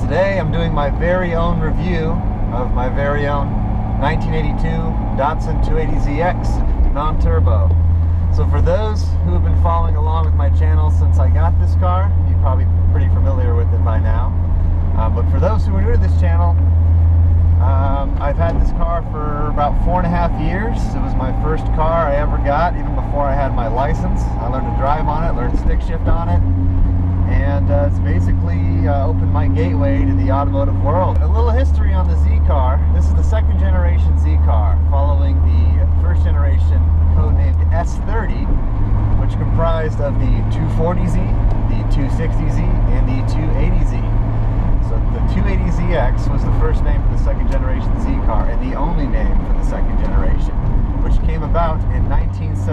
Today I'm doing my very own review of my very own 1982 Datsun 280ZX non-turbo. So for those who have been following along with my channel since I got this car, you're probably pretty familiar with it by now. But for those who are new to this channel, I've had this car for about 4.5 years. It was my first car I ever got, even before I had my license. I learned to drive on it, learned stick shift on it, and it's basically opened my gateway to the automotive world. A little history on the Z car. This is the second generation Z car, following the first generation codenamed S30, which comprised of the 240Z, the 260Z, and the 280Z. So the 280ZX was the first name for the second generation Z car and the only name for the second generation, which came about in 1979,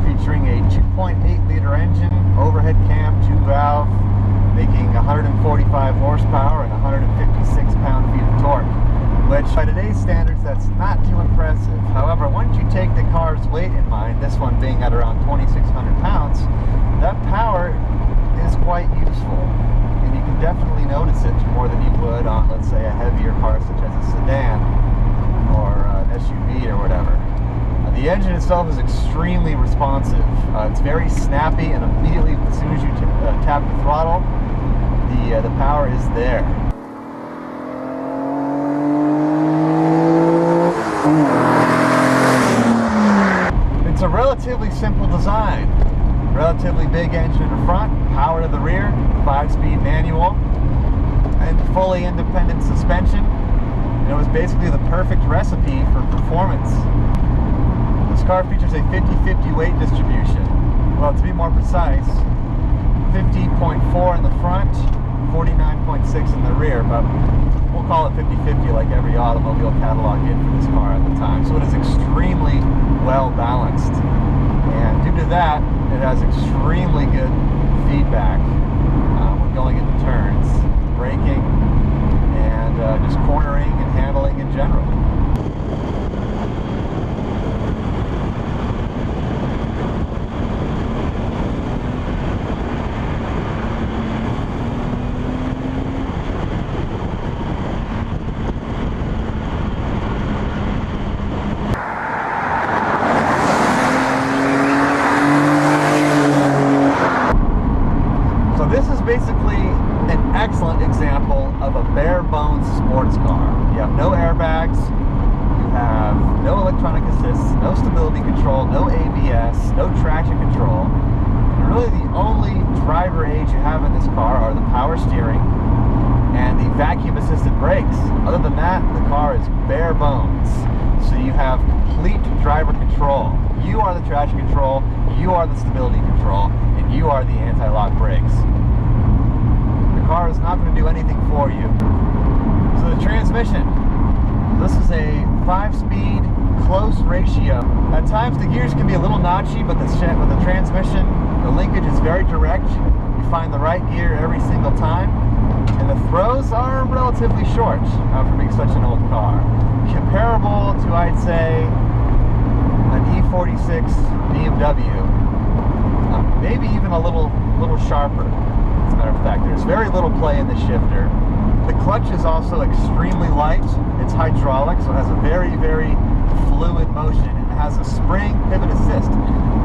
featuring a 2.8 liter engine, overhead cam, 2-valve, making 145 horsepower and 156 pound-feet of torque, which by today's standards, that's not too impressive. However, once you take the car's weight in mind, this one being at around 2,600 pounds, that power is quite useful. And you can definitely notice it more than you would on, let's say, a heavier car such as a sedan or an SUV or whatever. The engine itself is extremely responsive. It's very snappy, and immediately as soon as you tap the throttle, the power is there. It's a relatively simple design. Relatively big engine in the front, power to the rear, 5-speed manual, and fully independent suspension. And it was basically the perfect recipe for performance. This car features a 50-50 weight distribution. Well, to be more precise, 50.4 in the front, 49.6 in the rear, but we'll call it 50-50 like every automobile catalog did for this car at the time. So it is extremely well balanced. And due to that, it has extremely good feedback when going into turns, braking, and just cornering and handling in general. This is basically an excellent example of a bare-bones sports car. You have no airbags, you have no electronic assists, no stability control, no ABS, no traction control. And really the only driver aids you have in this car are the power steering and the vacuum-assisted brakes. Other than that, the car is bare bones. So you have complete driver control. You are the traction control, you are the stability control, and you are the anti-lock brakes. The car is not going to do anything for you. So the transmission. This is a 5-speed close ratio. At times the gears can be a little notchy, but the transmission, the linkage is very direct. You find the right gear every single time. And the throws are relatively short for being such an old car. Comparable to, I'd say, an E46 BMW. Maybe even a little sharper. As a matter of fact, there's very little play in the shifter. The clutch is also extremely light. It's hydraulic, so it has a very, very fluid motion. And it has a spring pivot assist.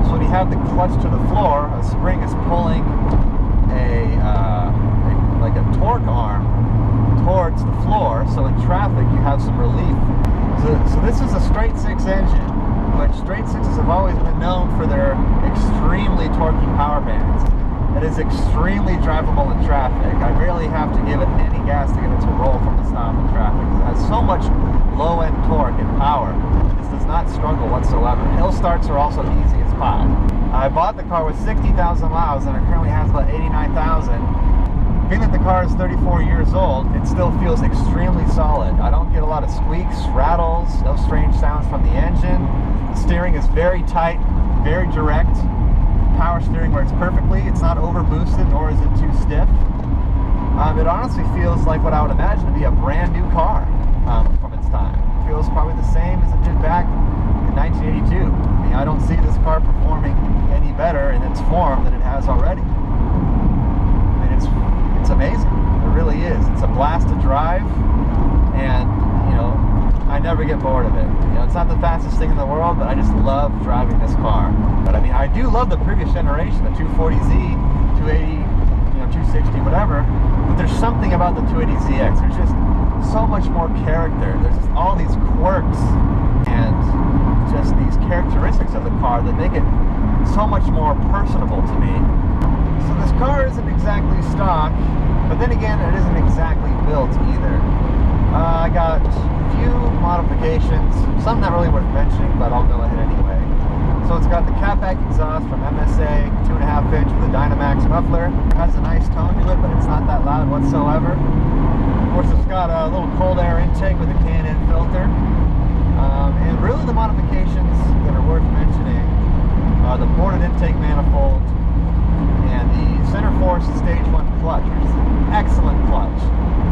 So when you have the clutch to the floor, a spring is pulling like a torque arm towards the floor. So in traffic, you have some relief. So this is a straight 6 engine, which straight 6s have always been known for their extremely torquey power bands. It is extremely drivable in traffic. I rarely have to give it any gas to get it to roll from the stop in traffic. It has so much low-end torque and power. This does not struggle whatsoever. Hill starts are also easy as pie. I bought the car with 60,000 miles and it currently has about 89,000. Being that the car is 34 years old, it still feels extremely solid. I don't get a lot of squeaks, rattles, no strange sounds from the engine. The steering is very tight, very direct. Power steering works perfectly. It's not over boosted, nor is it too stiff. It honestly feels like what I would imagine to be a brand new car from its time. It feels probably the same as it did back in 1982. I mean, I don't see this car performing any better in its form than it has already. I mean, it's amazing. It really really is. It's a blast to drive, and you know, I never get bored of it. You know, it's not the fastest thing in the world, but I just love driving this car. But I mean, I do love the previous generation, the 240Z, 280, you know, 260, whatever. But there's something about the 280ZX. There's just so much more character. There's just all these quirks and just these characteristics of the car that make it so much more personable to me. So this car isn't exactly stock, but then again, it isn't exactly built either. I got a few modifications, some not really worth mentioning, but I'll go ahead anyway. So it's got the catback exhaust from MSA, 2.5 inch with a Dynamax muffler. It has a nice tone to it, but it's not that loud whatsoever. Of course, it's got a little cold air intake with a K&N filter. And really the modifications that are worth mentioning are the ported intake manifold and the center force stage 1 clutch, which is an excellent clutch.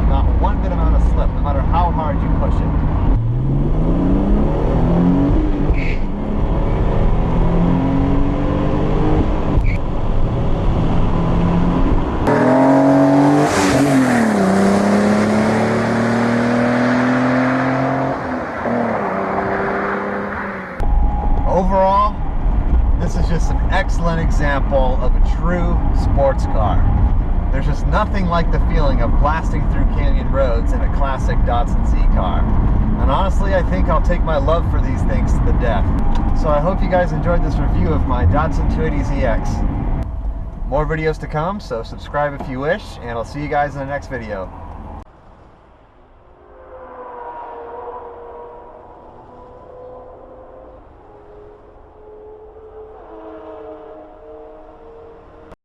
Not one bit amount of slip, no matter how hard you push it. Overall, this is just an excellent example of a true sports car. There's just nothing like the feeling of blasting through canyon roads in a classic Datsun Z car. And honestly, I think I'll take my love for these things to the death. So I hope you guys enjoyed this review of my Datsun 280ZX. More videos to come, so subscribe if you wish, and I'll see you guys in the next video.